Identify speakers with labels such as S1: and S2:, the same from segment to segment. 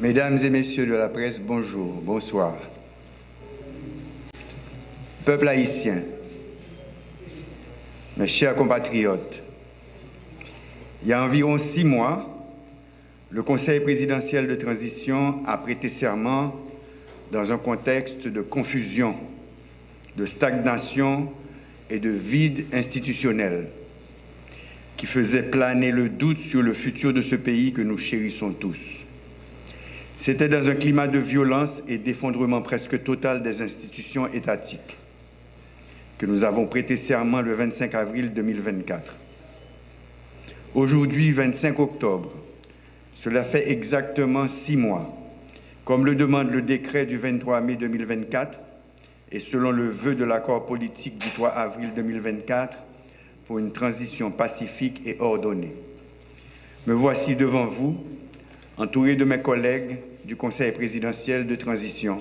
S1: Mesdames et messieurs de la presse, bonjour, bonsoir. Peuple haïtien, mes chers compatriotes, il y a environ 6 mois, le Conseil présidentiel de transition a prêté serment dans un contexte de confusion, de stagnation et de vide institutionnel qui faisait planer le doute sur le futur de ce pays que nous chérissons tous. C'était dans un climat de violence et d'effondrement presque total des institutions étatiques que nous avons prêté serment le 25 avril 2024. Aujourd'hui, 25 octobre, cela fait exactement 6 mois, comme le demande le décret du 23 mai 2024 et selon le vœu de l'accord politique du 3 avril 2024 pour une transition pacifique et ordonnée. Me voici devant vous, entouré de mes collègues du Conseil présidentiel de transition,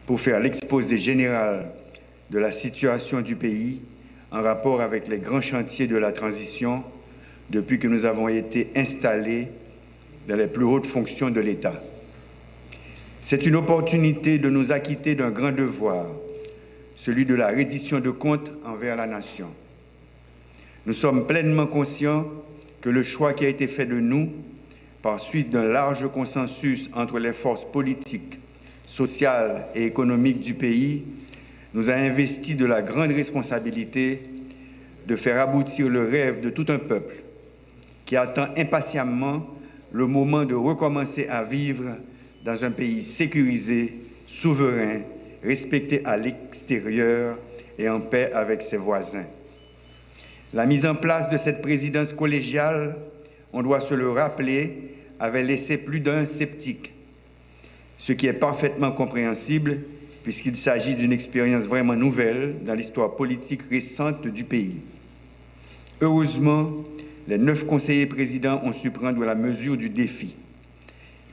S1: pour faire l'exposé général de la situation du pays en rapport avec les grands chantiers de la transition depuis que nous avons été installés dans les plus hautes fonctions de l'État. C'est une opportunité de nous acquitter d'un grand devoir, celui de la reddition de comptes envers la nation. Nous sommes pleinement conscients que le choix qui a été fait de nous, par suite d'un large consensus entre les forces politiques, sociales et économiques du pays, nous a investi de la grande responsabilité de faire aboutir le rêve de tout un peuple qui attend impatiemment le moment de recommencer à vivre dans un pays sécurisé, souverain, respecté à l'extérieur et en paix avec ses voisins. La mise en place de cette présidence collégiale, on doit se le rappeler, avait laissé plus d'un sceptique, ce qui est parfaitement compréhensible puisqu'il s'agit d'une expérience vraiment nouvelle dans l'histoire politique récente du pays. Heureusement, les 9 conseillers présidents ont su prendre la mesure du défi.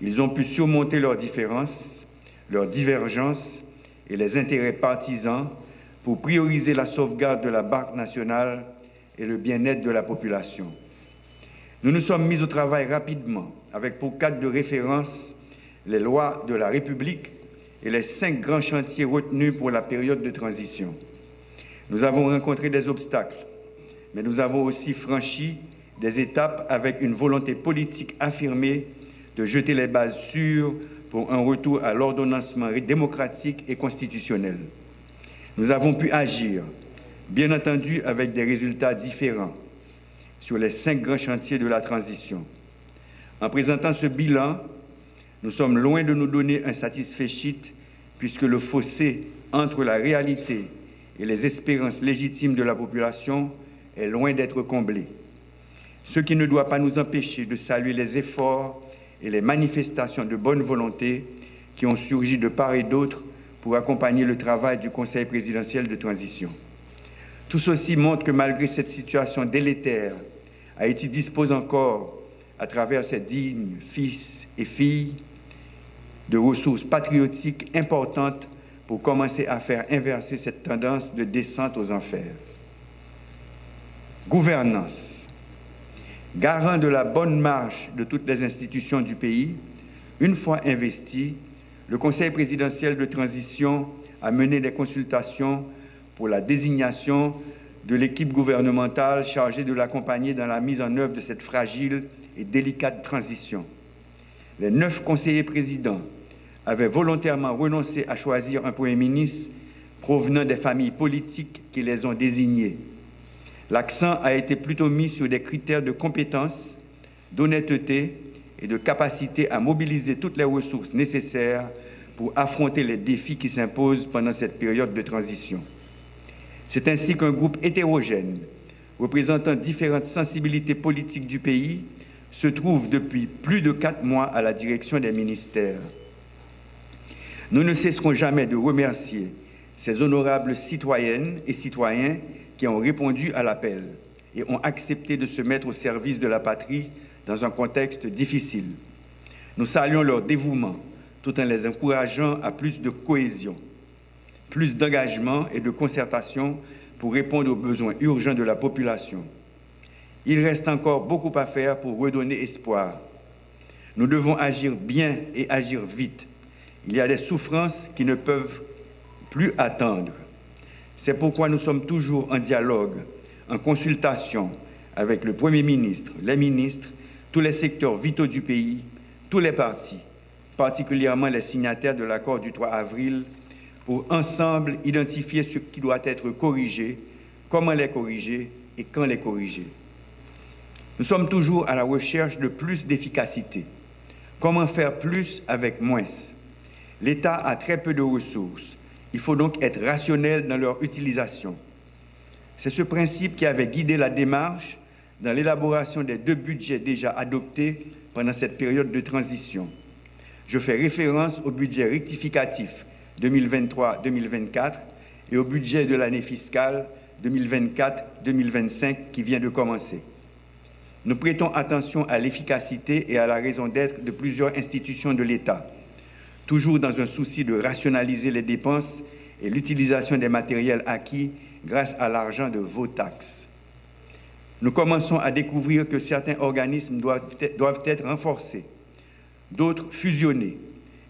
S1: Ils ont pu surmonter leurs différences, leurs divergences et les intérêts partisans pour prioriser la sauvegarde de la Banque nationale et le bien-être de la population. Nous nous sommes mis au travail rapidement, avec pour cadre de référence les lois de la République et les 5 grands chantiers retenus pour la période de transition. Nous avons rencontré des obstacles, mais nous avons aussi franchi des étapes avec une volonté politique affirmée de jeter les bases sûres pour un retour à l'ordonnancement démocratique et constitutionnel. Nous avons pu agir, bien entendu avec des résultats différents, sur les 5 grands chantiers de la transition. En présentant ce bilan, nous sommes loin de nous donner un satisfecit puisque le fossé entre la réalité et les espérances légitimes de la population est loin d'être comblé. Ce qui ne doit pas nous empêcher de saluer les efforts et les manifestations de bonne volonté qui ont surgi de part et d'autre pour accompagner le travail du Conseil présidentiel de transition. Tout ceci montre que malgré cette situation délétère, Haïti dispose encore, à travers ses dignes fils et filles, de ressources patriotiques importantes pour commencer à faire inverser cette tendance de descente aux enfers. Gouvernance. Garant de la bonne marche de toutes les institutions du pays, une fois investi, le Conseil présidentiel de transition a mené des consultations pour la désignation de l'équipe gouvernementale chargée de l'accompagner dans la mise en œuvre de cette fragile et délicate transition. Les 9 conseillers présidents avaient volontairement renoncé à choisir un Premier ministre provenant des familles politiques qui les ont désignés. L'accent a été plutôt mis sur des critères de compétence, d'honnêteté et de capacité à mobiliser toutes les ressources nécessaires pour affronter les défis qui s'imposent pendant cette période de transition. C'est ainsi qu'un groupe hétérogène, représentant différentes sensibilités politiques du pays, se trouve depuis plus de 4 mois à la direction des ministères. Nous ne cesserons jamais de remercier ces honorables citoyennes et citoyens qui ont répondu à l'appel et ont accepté de se mettre au service de la patrie dans un contexte difficile. Nous saluons leur dévouement tout en les encourageant à plus de cohésion, plus d'engagement et de concertation pour répondre aux besoins urgents de la population. Il reste encore beaucoup à faire pour redonner espoir. Nous devons agir bien et agir vite. Il y a des souffrances qui ne peuvent plus attendre. C'est pourquoi nous sommes toujours en dialogue, en consultation avec le Premier ministre, les ministres, tous les secteurs vitaux du pays, tous les partis, particulièrement les signataires de l'accord du 3 avril, pour ensemble identifier ce qui doit être corrigé, comment les corriger et quand les corriger. Nous sommes toujours à la recherche de plus d'efficacité. Comment faire plus avec moins? L'État a très peu de ressources. Il faut donc être rationnel dans leur utilisation. C'est ce principe qui avait guidé la démarche dans l'élaboration des 2 budgets déjà adoptés pendant cette période de transition. Je fais référence au budget rectificatif 2023-2024 et au budget de l'année fiscale 2024-2025 qui vient de commencer. Nous prêtons attention à l'efficacité et à la raison d'être de plusieurs institutions de l'État, toujours dans un souci de rationaliser les dépenses et l'utilisation des matériels acquis grâce à l'argent de vos taxes. Nous commençons à découvrir que certains organismes doivent être renforcés, d'autres fusionnés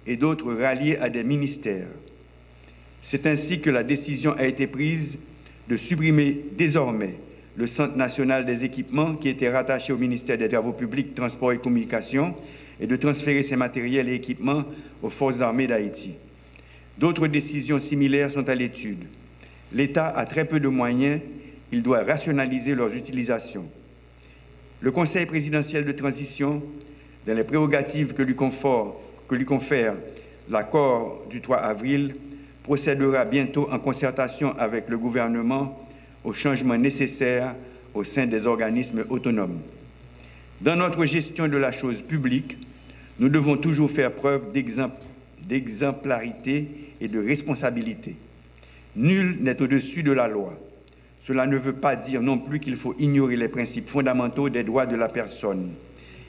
S1: et d'autres ralliés à des ministères. C'est ainsi que la décision a été prise de supprimer désormais le Centre national des équipements qui était rattaché au ministère des Travaux publics, Transports et Communications et de transférer ces matériels et équipements aux Forces armées d'Haïti. D'autres décisions similaires sont à l'étude. L'État a très peu de moyens, il doit rationaliser leurs utilisations. Le Conseil présidentiel de transition, dans les prérogatives que lui confère l'accord du 3 avril, procédera bientôt en concertation avec le gouvernement aux changements nécessaires au sein des organismes autonomes. Dans notre gestion de la chose publique, nous devons toujours faire preuve d'exemplarité et de responsabilité. Nul n'est au-dessus de la loi. Cela ne veut pas dire non plus qu'il faut ignorer les principes fondamentaux des droits de la personne.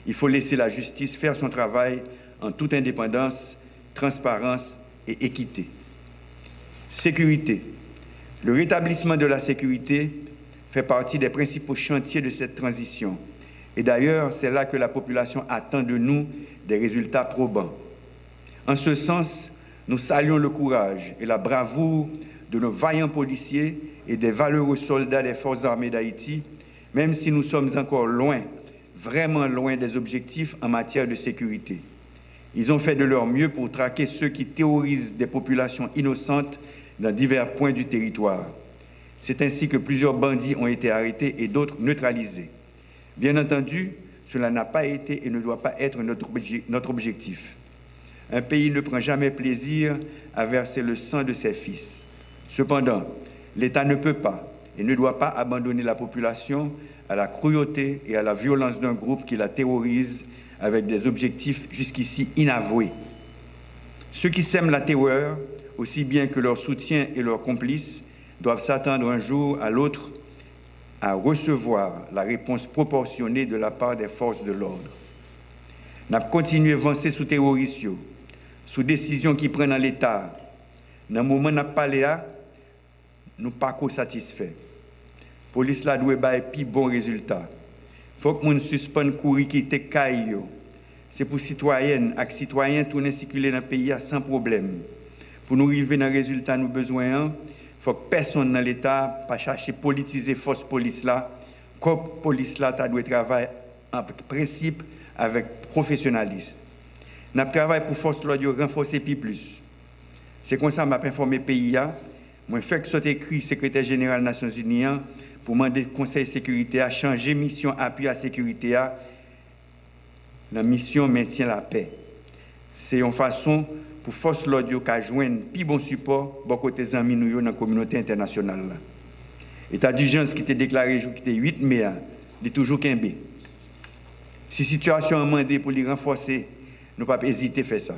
S1: Il faut laisser la justice faire son travail en toute indépendance, transparence et équité. Sécurité. Le rétablissement de la sécurité fait partie des principaux chantiers de cette transition. Et d'ailleurs, c'est là que la population attend de nous des résultats probants. En ce sens, nous saluons le courage et la bravoure de nos vaillants policiers et des valeureux soldats des Forces armées d'Haïti, même si nous sommes encore loin, vraiment loin des objectifs en matière de sécurité. Ils ont fait de leur mieux pour traquer ceux qui terrorisent des populations innocentes dans divers points du territoire. C'est ainsi que plusieurs bandits ont été arrêtés et d'autres neutralisés. Bien entendu, cela n'a pas été et ne doit pas être notre objectif. Un pays ne prend jamais plaisir à verser le sang de ses fils. Cependant, l'État ne peut pas et ne doit pas abandonner la population à la cruauté et à la violence d'un groupe qui la terrorise avec des objectifs jusqu'ici inavoués. Ceux qui sèment la terreur, aussi bien que leurs soutiens et leurs complices, doivent s'attendre un jour à l'autre à recevoir la réponse proportionnée de la part des forces de l'ordre. Nous avons continué à avancer sous terrorisme, sous décision qui prennent dans l'État. Dans le moment où nous avons parlé, nous ne sommes pas satisfaits. La police doit avoir un bon résultat. Il faut que nous suspendions le courir qui était caillou. C'est pour citoyennes et citoyens tourner circuler dans le pays sans problème. Pour nous arriver dans le résultat nous besoin, il faut que personne dans l'État pas chercher à politiser force police là. Comme police là, doit travailler en principe avec professionnalisme. Nous travaillons pour force là de renforcer plus. C'est comme ça que je informé le pays. Je fais que soit écrit secrétaire général des Nations Unies pour demander au Conseil de sécurité à changer mission appui à la sécurité la mission maintien la paix. C'est une façon pour force l'audio qu'a joindre plus bon support pour côté amis nous dans la communauté internationale. État d'urgence qui était déclaré jour qui était 8 mai, il est toujours qu'un. Si situation a demandé pour les renforcer, nous ne pouvons pas hésiter à faire ça.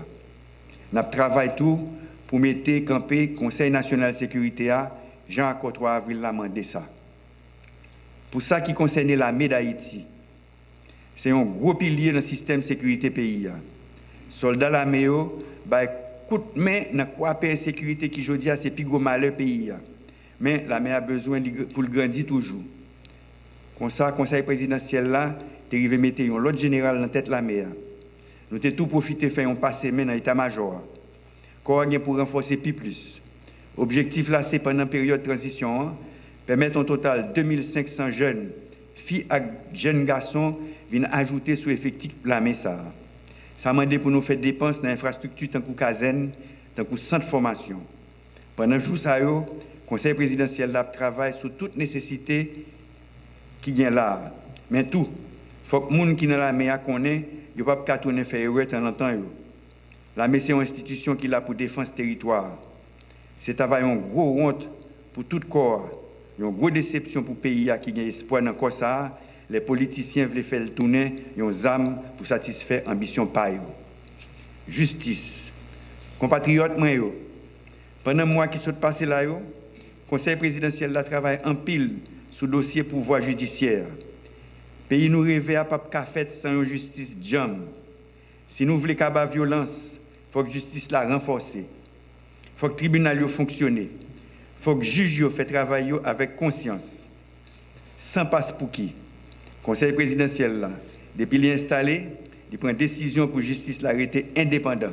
S1: Nous travaillons tout pour mettre camper Conseil national de sécurité Jean accord 3 avril l'a demandé ça. Pour ça qui concerne l'armée d'Haïti, c'est un gros pilier dans le système de sécurité pays. Soldats l'armée bah coup de main dans quoi paix sécurité qui jodi c'est plus gros malheur pays. Mais l'armée a besoin pour le grandir toujours. Comme ça conseil présidentiel là, t'es arrivé mettre un autre général en tête l'armée. Nous avons tout profité de faire un passé dans l'état-major. Corps pour renforcer plus. Objectif là, c'est pendant la période de transition, permettre un total de 2500 jeunes, filles et jeunes garçons, viennent ajouter sur l'effectif de la MESA. Ça m'a demandé pour nous faire dépenses dans l'infrastructure tant que caserne, tant que centre de formation. Pendant jour ça, le Conseil présidentiel travaille sur toute nécessité qui vient là. Mais tout, il faut que les gens qui sont dans la MEA connaissent, ils ne peuvent pas tourner faire erreur de temps. La MEA, c'est une institution qui est là pour défendre le territoire. C'est une grosse honte pour tout le corps, une grosse déception pour le pays qui a espoir dans le corps ça. Les politiciens veulent faire le tourner, ils ont des âmes pour satisfaire l'ambition paille. Justice. Compatriotes, pendant le mois qui sont passés là, le Conseil présidentiel travaille en pile sur le dossier pouvoir judiciaire. Le pays nous rêve à pas faire sans une justice jam. Si nous voulons qu'à violence, il faut que la justice la renforce. Il faut que le tribunal fonctionne. Il faut que le juge fait travail avec conscience. Sans passe pour qui. Le Conseil présidentiel, là, depuis qu'il est installé, il prend une décision pour que la justice l'arrêter indépendant.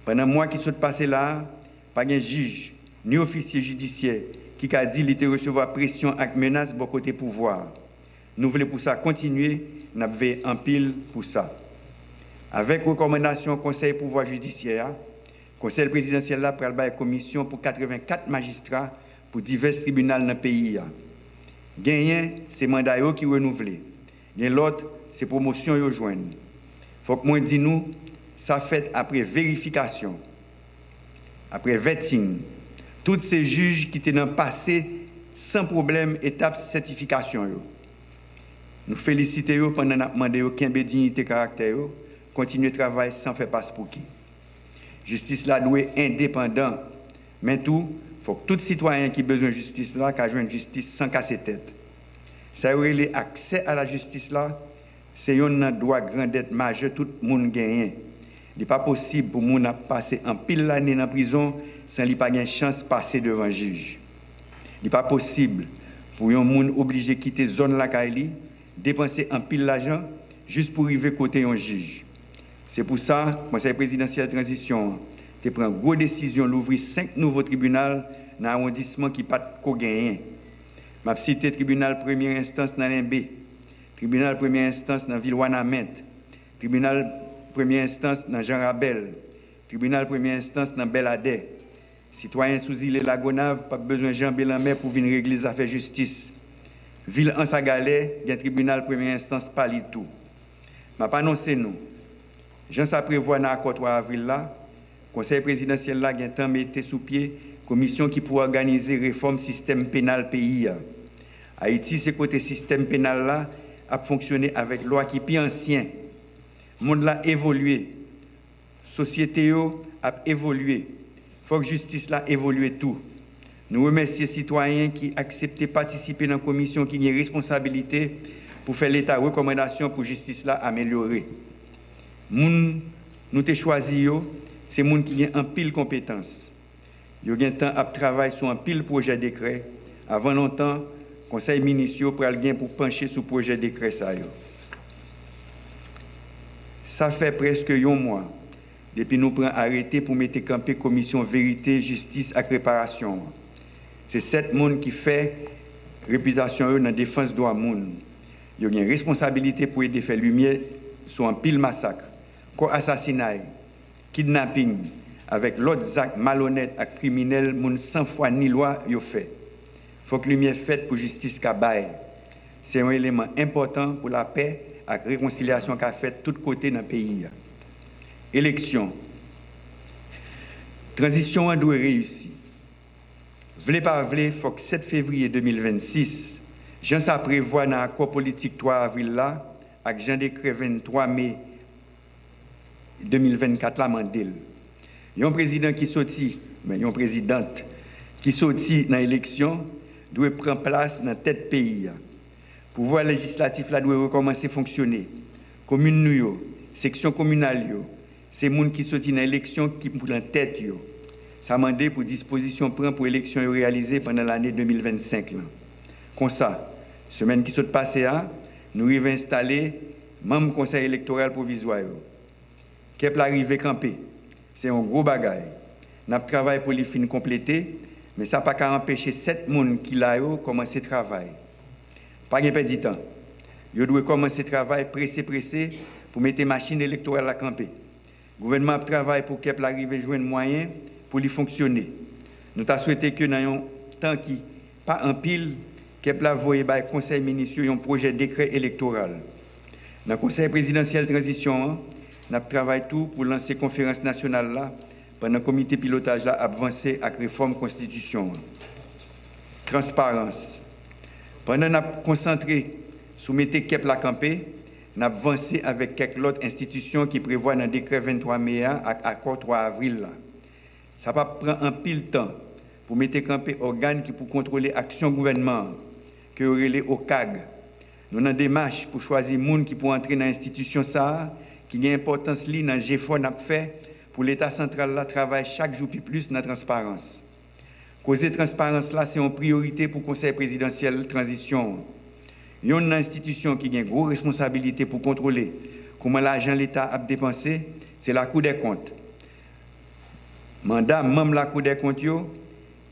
S1: Pendant le mois qui sont passés là, pas de juge ni officier judiciaire qui a dit qu'il recevoir pression et menace de côté pouvoir. Nous voulons pour ça continuer, nous avons en pile pour ça. Avec recommandation du Conseil pouvoir judiciaire, le Conseil présidentiel a pris une commission pour 84 magistrats pour divers tribunaux dans le pays. Gagné, c'est mandat qui renouvelé. L'autre, c'est promotion qui joignent. Il faut que moi dise nous, ça fait après vérification, après vetting, tous ces juges qui étaient dans le passé sans problème, étape certification. Nous félicitons pendant que nous demandons qu'il y ait dignité caractère, continuer le travail sans faire passe pour qui. Justice là doit être indépendant, mais tout, il faut que tout citoyen qui a besoin de justice là, qui a besoin de justice sans casser tête. Ça veut dire l'accès à la justice là, c'est un droit grandette majeur, tout le monde gagne. Il n'est pas possible pour les gens passer en pile l'année dans la prison sans qu'ils n'aient pas de chance de passer devant le juge. Il n'est pas possible pour les gens obligés de quitter la zone là, dépenser en pile l'argent juste pour arriver côté un juge. C'est pour ça que le Conseil présidentiel de transition a pris une grosse décision d'ouvrir 5 nouveaux tribunaux dans l'arrondissement qui n'a pas de gagner. Je vais citer le tribunal première instance dans Limbé, tribunal première instance dans Ville-Wanamet, tribunal première instance dans Jean Rabel, tribunal première instance dans Beladé. Citoyens sous île Lagonave, pas besoin de Jean Bélamer pour venir régler les affaires de justice. Ville en Sagalais, il y a un tribunal première instance Palitou. Je vais annoncer nous. Jean ça prévoit dans l'accord 3 avril là, Conseil présidentiel là a temps mettre sous pied commission qui pourra organiser réforme système pénal pays. Haïti c'est côté système pénal là a fonctionné avec loi qui est ancien. Le monde là évolué. Société a évolué. Faut que justice là évolue tout. Nous remercions les citoyens qui acceptent de participer dans la commission qui a responsabilité pour faire l'état de recommandation pour justice là améliorer. Nous avons choisi, c'est les gens qui ont un pile compétences. Ils ont un temps à travailler sur un pile projet de décret. Avant longtemps, le conseil municipal pour pencher sur le projet de décret. Ça fait presque un mois depuis que nous avons arrêté pour mettre campé commission vérité, justice et réparation. C'est 7 personnes qui font réputation dans la défense des droits de l'homme. Ils ont une responsabilité pour aider à faire lumière sur un pile massacre, assassinat, kidnapping, avec l'autre actes malhonnêtes et criminels, sans foi ni loi, ils ont fait. Il faut que la lumière faite pour justice kabaye. C'est un élément important pour la paix et la réconciliation qu'a fait de tous côtés dans le pays. Élection. Transition doit réussir. Vle pas vle, il faut que 7 février 2026, Jean ça prévoit dans l'accord politique 3 avril là, avec Jean décret 23 mai 2024 la mandel. Il y a un président qui sorti, mais il y a une présidente qui sorti dans l'élection doit prendre place dans tête pays. Pouvoir législatif là doit recommencer à fonctionner. Commune nous, section communale yo, c'est moun qui sorti dans l'élection qui pour la tête yo. Ça mandé pour disposition prend pour élection réalisée pendant l'année 2025 là. Comme ça, semaine qui s'est passée nous avons installé membre conseil électoral provisoire. Kep l'arrivée campé. C'est un gros bagage. Nous travaillons pour les fins compléter, mais ça n'a pas qu'à empêcher 7 personnes qui l'ont commencé le travail. Pas de perdre de temps. Ils doivent commencer le travail pressé pour mettre les machines électorales à camper. Le gouvernement travaille pour que l'arrivée joue un moyen pour lui fonctionner. Nous avons souhaité que dans un temps qui pas en pile, que la voie par le Conseil ministériel un projet de décret électoral. Dans le Conseil présidentiel de transition, nous avons travaillé tout pour lancer la conférence nationale là, pendant le comité pilotage là, avancé avec la réforme de la Constitution. Transparence. Pendant que nous avons concentré sur mettre Kep la campé, nous avons avancé avec quelques autres institutions qui prévoient dans le décret 23 mai à l'accord 3 avril. Là. Ça va prendre un pile de temps pour mettre campé organes qui pour contrôler l'action gouvernement, que relais au CAG. Nous avons des démarches pour choisir les gens qui pour entrer dans l'institution ça, qui a une importance li dans le GFO n'a fait pour l'État central là travaille chaque jour plus dans la transparence. Causer transparence là, c'est une priorité pour le Conseil présidentiel de transition. Il y a une institution qui a une grosse responsabilité pour contrôler comment l'argent de l'État a dépensé, c'est la Cour des comptes. Mandat, même la Cour des comptes,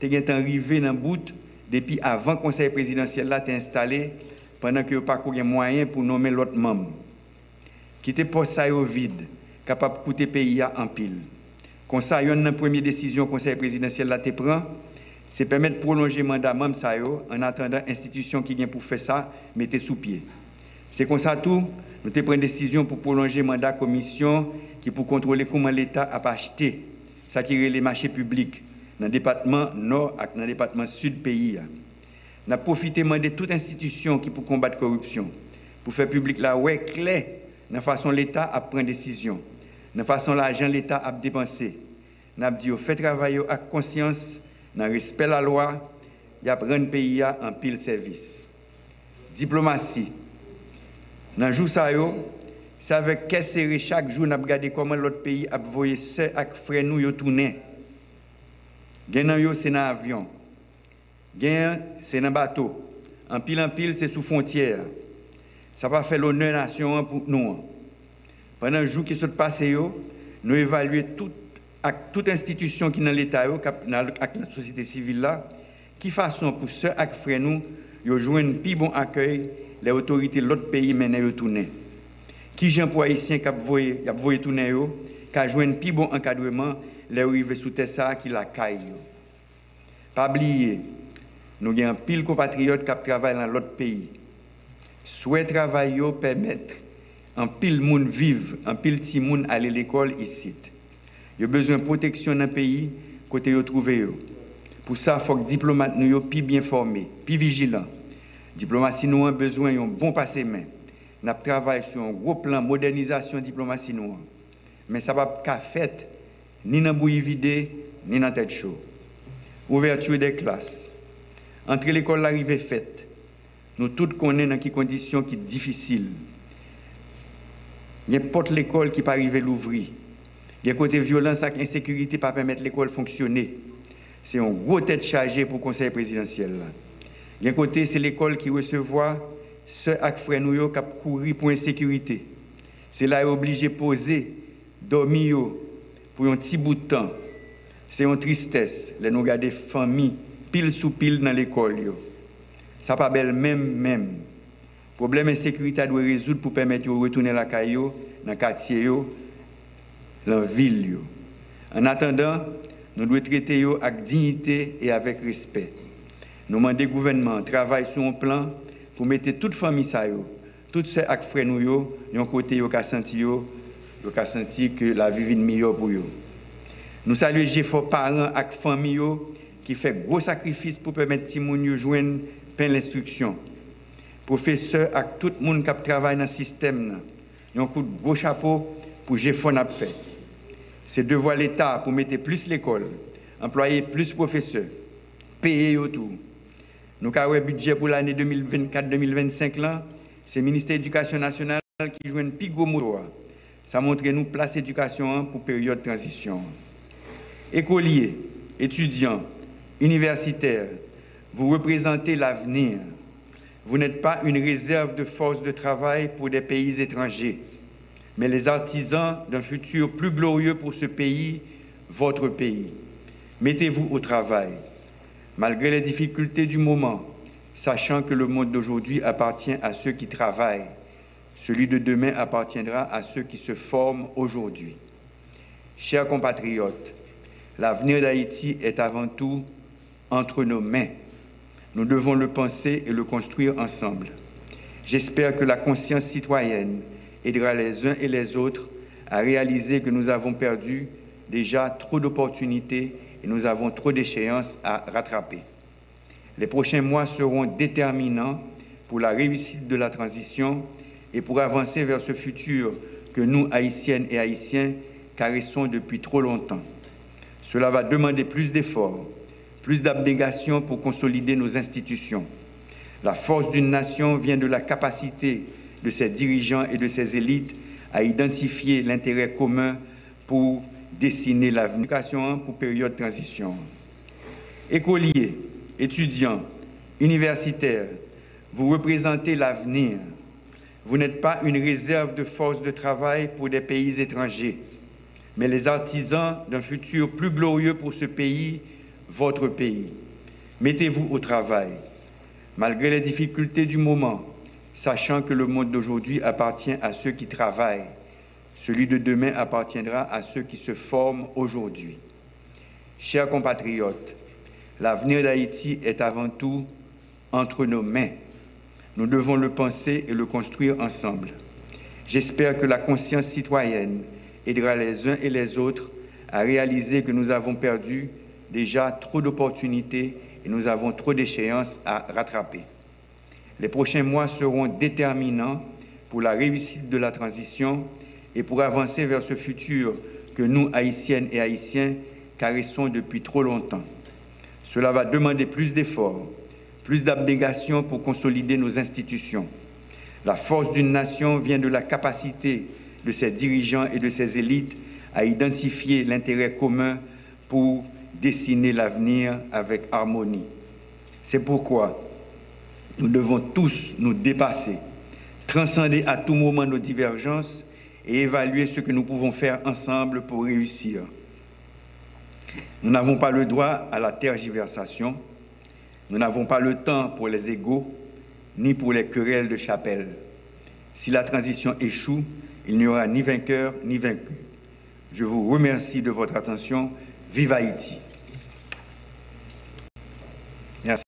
S1: est arrivé dans le bout depuis avant le Conseil présidentiel là est installé pendant que pas de moyen pour nommer l'autre membre. Quitter poste ça vide, capable de coûter pays en pile. Comme ça, une première décision que le Conseil présidentiel là te prend, c'est permettre de prolonger le mandat même ça en attendant l'institution qui vient pour faire ça, mettez sous pied. C'est comme ça tout, nous te prenons une décision pour prolonger le mandat commission qui pour contrôler comment l'État a acheté ça qui est les marchés publics dans le département nord et dans le département sud du pays. Nous avons profité de demander toute institution qui pour combattre la corruption, pour faire public la ouais clair dans la façon l'État a pris décision, dans la façon l'argent l'État a dépensé. Nous avons dit fait travailler avec conscience, dans le respect de la loi, il y a rendre le pays en pile service. Diplomatie. Dans le jour ça, c'est avec quel serré chaque jour nous avons regardé comment l'autre pays a voyé ce avec frère nous tourner. Gagnant c'est dans l'avion. Gagnant c'est dans le bateau. En pile, c'est sous frontière. Ça va faire l'honneur nation pour nous. Pendant le jour qui se passe, nous évaluons toute institution qui est dans l'État, avec la société civile, là, qui façon pour ceux qui frère nous, jouer un plus bon accueil, les autorités de l'autre pays mènent à tourner. Qui gens pour haïtiens qui a voyé tourner, qui a joué un plus bon encadrement, les arrivés sous Tessa qui la caille. Pas oublier, nous avons un pile compatriotes qui travaillent dans l'autre pays. Soit travailler permettre un pile monde vivre, un pile petit monde aller à l'école ici. Il y a besoin de protection dans le pays côté yo trouvé yo. Pour ça, il faut que les diplomates nous plus bien formés, plus vigilants. Diplomatie nous a besoin d'un bon passé main. Nous travaillons sur un gros plan de modernisation de la diplomatie nous. Mais ça ne va pas fait ni dans bouillie vidée, ni dans tête chaud. Ouverture des classes. Entre l'école l'arrivée faite. Nous tous connaissons dans quelles conditions qui sont difficiles. N'importe l'école qui peut arriver à l'ouvrir. Il y a côté violence et insécurité pas permettre l'école de fonctionner. C'est un gros tête chargée pour le conseil présidentiel. Il y a côté c'est l'école qui recevoir ceux qui frères nous qui courir pour l'insécurité. C'est là obligé de poser, dormir pour un petit bout de temps. C'est une tristesse. Là nous regarder famille pile sous pile dans l'école. Ça pas belle même. Problème d'insécurité doit résoudre pour permettre de retourner la caillou dans le quartier, dans la ville. En attendant, nous devons traiter avec dignité et avec respect. Nous demandons au gouvernement de travailler sur un plan pour mettre toute famille, tous ceux qui frères nous, de côté, qui ont senti que la vie est meilleure pour eux. Nous saluons les parents et les familles qui font gros sacrifices pour permettre à les gens de joindre l'instruction. Professeurs et tout le monde qui travaille dans le système, ils ont un gros chapeau pour GFON a fait. C'est devoir l'État pour mettre plus l'école, employer plus de professeurs, payer autour. Nous avons un budget pour l'année 2024-2025, c'est le ministère de l'Éducation nationale qui joue un plus gros mot. Ça montre nous place éducation pour période de transition. Écoliers, étudiants, universitaires, vous représentez l'avenir. Vous n'êtes pas une réserve de force de travail pour des pays étrangers. mais les artisans d'un futur plus glorieux pour ce pays, votre pays. Mettez-vous au travail, malgré les difficultés du moment, sachant que le monde d'aujourd'hui appartient à ceux qui travaillent. Celui de demain appartiendra à ceux qui se forment aujourd'hui. Chers compatriotes, l'avenir d'Haïti est avant tout entre nos mains. Nous devons le penser et le construire ensemble. J'espère que la conscience citoyenne aidera les uns et les autres à réaliser que nous avons perdu déjà trop d'opportunités et nous avons trop d'échéances à rattraper. Les prochains mois seront déterminants pour la réussite de la transition et pour avancer vers ce futur que nous, Haïtiennes et Haïtiens, caressons depuis trop longtemps. Cela va demander plus d'efforts, plus d'abnégation pour consolider nos institutions. La force d'une nation vient de la capacité de ses dirigeants et de ses élites à identifier l'intérêt commun pour dessiner l'avenir pour période de transition. Écoliers, étudiants, universitaires, vous représentez l'avenir. Vous n'êtes pas une réserve de force de travail pour des pays étrangers, mais les artisans d'un futur plus glorieux pour ce pays, votre pays. Mettez-vous au travail, malgré les difficultés du moment, sachant que le monde d'aujourd'hui appartient à ceux qui travaillent. Celui de demain appartiendra à ceux qui se forment aujourd'hui. Chers compatriotes, l'avenir d'Haïti est avant tout entre nos mains. Nous devons le penser et le construire ensemble. J'espère que la conscience citoyenne aidera les uns et les autres à réaliser que nous avons perdu déjà trop d'opportunités et nous avons trop d'échéances à rattraper. Les prochains mois seront déterminants pour la réussite de la transition et pour avancer vers ce futur que nous, Haïtiennes et Haïtiens, caressons depuis trop longtemps. Cela va demander plus d'efforts, plus d'abnégation pour consolider nos institutions. La force d'une nation vient de la capacité de ses dirigeants et de ses élites à identifier l'intérêt commun pour dessiner l'avenir avec harmonie. C'est pourquoi nous devons tous nous dépasser, transcender à tout moment nos divergences et évaluer ce que nous pouvons faire ensemble pour réussir. Nous n'avons pas le droit à la tergiversation, nous n'avons pas le temps pour les égos, ni pour les querelles de chapelle. Si la transition échoue, il n'y aura ni vainqueur ni vaincu. Je vous remercie de votre attention. Vive Haïti!